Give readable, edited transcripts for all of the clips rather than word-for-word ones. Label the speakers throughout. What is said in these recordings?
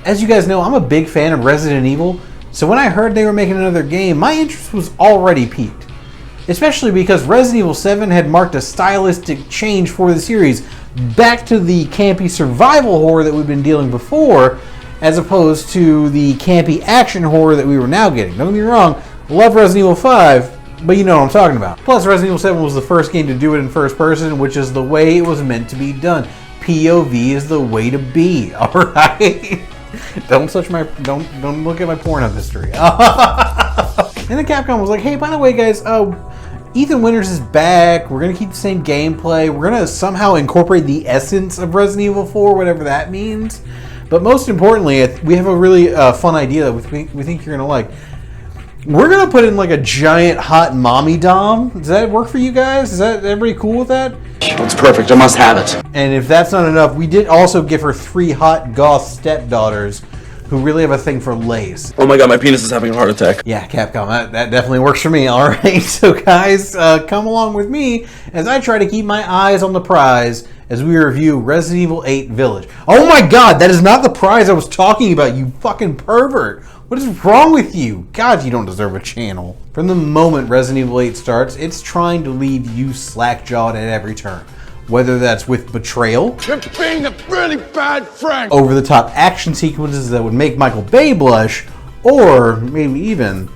Speaker 1: As you guys know, I'm a big fan of Resident Evil, so when I heard they were making another game, my interest was already piqued. Especially because Resident Evil 7 had marked a stylistic change for the series, back to the campy survival horror that we've been dealing before, as opposed to the campy action horror that we were now getting. Don't get me wrong, love Resident Evil 5, but you know what I'm talking about. Plus, Resident Evil 7 was the first game to do it in first person, which is the way it was meant to be done. POV is the way to be, alright? Don't look at my Pornhub history. And then Capcom was like, hey, by the way, guys, Ethan Winters is back. We're going to keep the same gameplay. We're going to somehow incorporate the essence of Resident Evil 4, whatever that means. But most importantly, we have a really fun idea that we think you're going to like. We're going to put in like a giant hot mommy dom. Does that work for you guys? Is that everybody cool with that?
Speaker 2: It's perfect. I must have it.
Speaker 1: And if that's not enough, we did also give her 3 hot goth stepdaughters who really have a thing for lace.
Speaker 2: Oh my god, my penis is having a heart attack.
Speaker 1: Yeah, Capcom, that definitely works for me. All right, so guys, come along with me as I try to keep my eyes on the prize as we review Resident Evil 8 Village. Oh my god, that is not the prize I was talking about, you fucking pervert. What is wrong with you? God, you don't deserve a channel. From the moment Resident Evil 8 starts, it's trying to leave you slack-jawed at every turn. Whether that's with betrayal,
Speaker 3: you're being a really bad friend,
Speaker 1: over-the-top action sequences that would make Michael Bay blush, or maybe even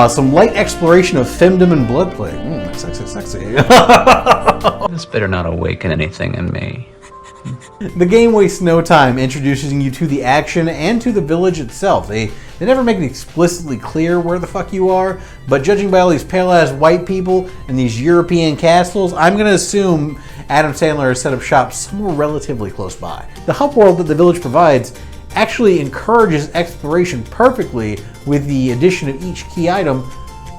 Speaker 1: some light exploration of femdom and blood play. Sexy, sexy.
Speaker 4: This better not awaken anything in me.
Speaker 1: The game wastes no time introducing you to the action and to the village itself. They never make it explicitly clear where the fuck you are, but judging by all these pale-ass white people and these European castles, I'm going to assume Adam Sandler has set up shop somewhere relatively close by. The hub world that the village provides actually encourages exploration perfectly with the addition of each key item,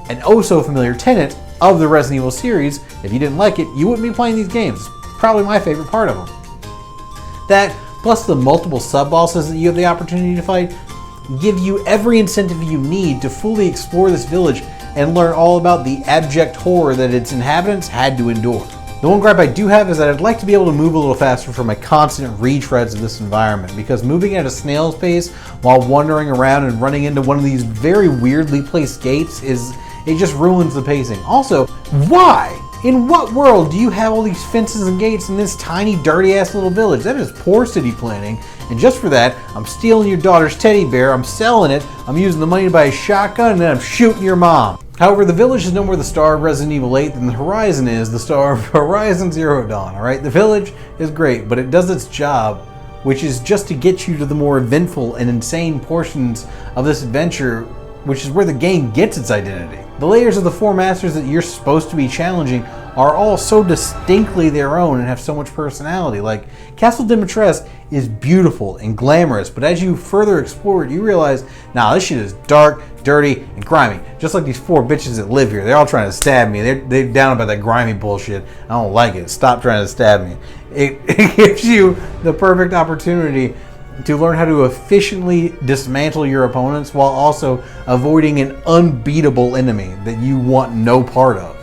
Speaker 1: an oh-so-familiar tenet of the Resident Evil series. If you didn't like it, you wouldn't be playing these games. It's probably my favorite part of them. That, plus the multiple sub-bosses that you have the opportunity to fight, give you every incentive you need to fully explore this village and learn all about the abject horror that its inhabitants had to endure. The one gripe I do have is that I'd like to be able to move a little faster for my constant retreads of this environment, because moving at a snail's pace while wandering around and running into one of these very weirdly placed gates it just ruins the pacing. Also, why? In what world do you have all these fences and gates in this tiny, dirty-ass little village? That is poor city planning, and just for that, I'm stealing your daughter's teddy bear, I'm selling it, I'm using the money to buy a shotgun, and then I'm shooting your mom. However, the village is no more the star of Resident Evil 8 than the Horizon is the star of Horizon Zero Dawn, alright? The village is great, but it does its job, which is just to get you to the more eventful and insane portions of this adventure, which is where the game gets its identity. The layers of the 4 masters that you're supposed to be challenging are all so distinctly their own and have so much personality. Like, Castle Dimitrescu is beautiful and glamorous, but as you further explore it, you realize, nah, this shit is dark, dirty, and grimy. Just like these 4 bitches that live here. They're all trying to stab me. They're down about that grimy bullshit. I don't like it. Stop trying to stab me. It gives you the perfect opportunity to learn how to efficiently dismantle your opponents while also avoiding an unbeatable enemy that you want no part of.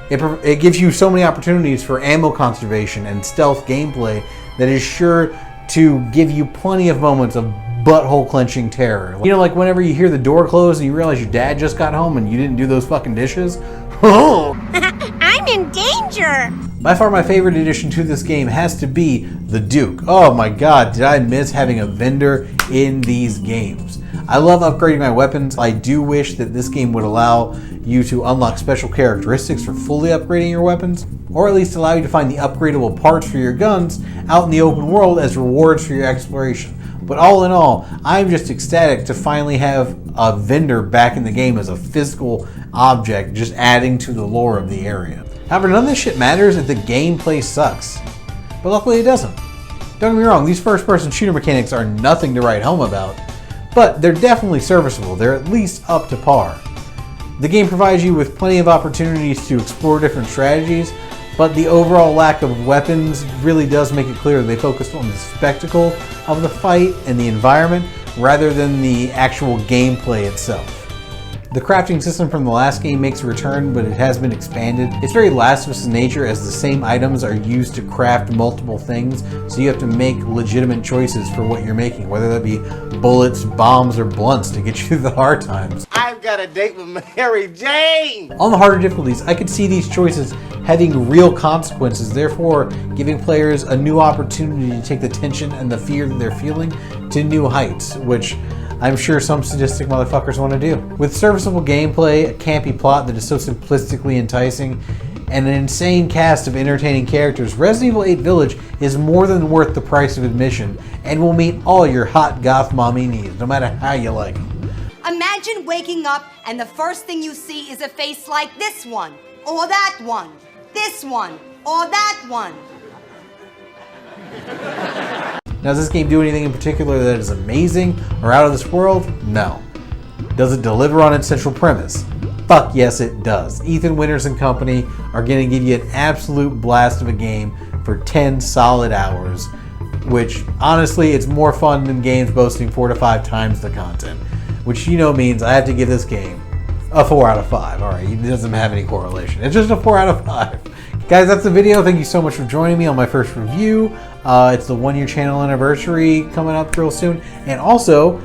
Speaker 1: It gives you so many opportunities for ammo conservation and stealth gameplay that is sure to give you plenty of moments of butthole clenching terror. You know, like whenever you hear the door close and you realize your dad just got home and you didn't do those fucking dishes? Oh!
Speaker 5: I'm in danger!
Speaker 1: By far my favorite addition to this game has to be the Duke. Oh my god, did I miss having a vendor in these games. I love upgrading my weapons. I do wish that this game would allow you to unlock special characteristics for fully upgrading your weapons, or at least allow you to find the upgradable parts for your guns out in the open world as rewards for your exploration. But all in all, I'm just ecstatic to finally have a vendor back in the game as a physical object, just adding to the lore of the area. However, none of this shit matters if the gameplay sucks. But luckily it doesn't. Don't get me wrong, these first-person shooter mechanics are nothing to write home about, but they're definitely serviceable. They're at least up to par. The game provides you with plenty of opportunities to explore different strategies, but the overall lack of weapons really does make it clear that they focused on the spectacle of the fight and the environment rather than the actual gameplay itself. The crafting system from the last game makes a return, but it has been expanded. It's very Last of Us in nature, as the same items are used to craft multiple things, so you have to make legitimate choices for what you're making, whether that be bullets, bombs, or blunts to get you through the hard times.
Speaker 6: I've got a date with Mary Jane!
Speaker 1: On the harder difficulties, I could see these choices having real consequences, therefore giving players a new opportunity to take the tension and the fear that they're feeling to new heights, which I'm sure some sadistic motherfuckers want to do. With serviceable gameplay, a campy plot that is so simplistically enticing, and an insane cast of entertaining characters, Resident Evil 8 Village is more than worth the price of admission and will meet all your hot goth mommy needs, no matter how you like them.
Speaker 7: Imagine waking up and the first thing you see is a face like this one, or that one, this one, or that one.
Speaker 1: Now, does this game do anything in particular that is amazing or out of this world? No. Does it deliver on its central premise? Fuck yes, it does. Ethan Winters and company are going to give you an absolute blast of a game for 10 solid hours, which honestly, it's more fun than games boasting 4 to 5 times the content, which means I have to give this game a 4 out of 5. All right, it doesn't have any correlation. It's just a 4 out of 5. Guys, that's the video. Thank you so much for joining me on my first review. It's the 1-year channel anniversary coming up real soon. And also,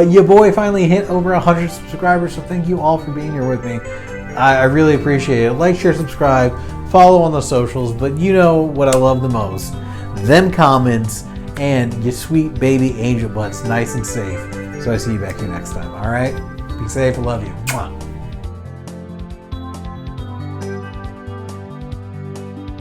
Speaker 1: your boy finally hit over 100 subscribers, so thank you all for being here with me. I really appreciate it. Like, share, subscribe, follow on the socials, but you know what I love the most. Them comments and your sweet baby angel butts, nice and safe. So I see you back here next time, all right? Be safe, I love you. Mwah.